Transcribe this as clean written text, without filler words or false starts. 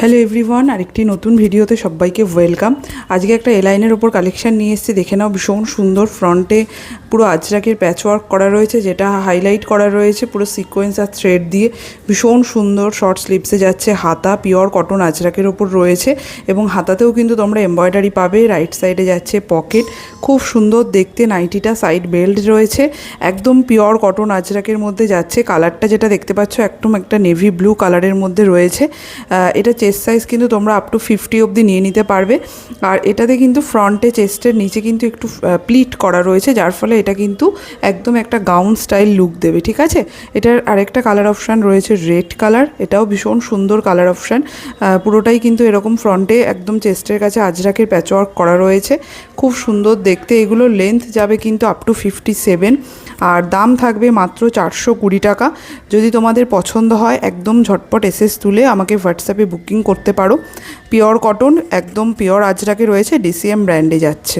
Hello everyone, আরেকটি নতুন ভিডিওতে সবাইকে ওয়েলকাম। আজকে একটা এলাইনের ওপর কালেকশন নিয়ে এসেছি, দেখে নাও। ভীষণ সুন্দর, ফ্রন্টে পুরো আজরাকের প্যাচওয়ার্ক করা রয়েছে, যেটা হাইলাইট করা রয়েছে পুরো সিকোয়েন্স আর থ্রেড দিয়ে। ভীষণ সুন্দর, শর্ট স্লিভসে যাচ্ছে, হাতা পিওর কটন আজরাকের ওপর রয়েছে এবং হাতাতেও কিন্তু তোমরা এমব্রয়ডারি পাবে। রাইট সাইডে যাচ্ছে পকেট, খুব সুন্দর দেখতে। নাইটিটা সাইড বেল্ট রয়েছে, একদম পিওর কটন আজরাকের মধ্যে যাচ্ছে। কালারটা যেটা দেখতে পাচ্ছ একদম একটা নেভি ব্লু কালারের মধ্যে রয়েছে। এটা চেস্ট সাইজ কিন্তু তোমরা আপ টু 50 অবধি নিয়ে নিতে পারবে। আর এটাতে কিন্তু ফ্রন্টে চেস্টের নিচে কিন্তু একটু প্লিট করা রয়েছে, যার ফলে এটা কিন্তু একদম একটা গাউন স্টাইল লুক দেবে, ঠিক আছে। এটার আরেকটা কালার অপশান রয়েছে রেড কালার, এটাও ভীষণ সুন্দর কালার অপশান। পুরোটাই কিন্তু এরকম ফ্রন্টে একদম চেস্টের কাছে আজরাকের প্যাচওয়ার্ক করা রয়েছে, খুব সুন্দর দেখতে। এগুলো লেন্থ যাবে কিন্তু আপ টু 57, আর দাম থাকবে মাত্র 420 টাকা। যদি তোমাদের পছন্দ হয় একদম ঝটপট এসএস তুলে আমাকে হোয়াটসঅ্যাপে বুকিং করতে পারো। পিওর কটন, একদম পিওর আজরাকে রয়েছে, ডিসিএম ব্র্যান্ডে যাচ্ছে।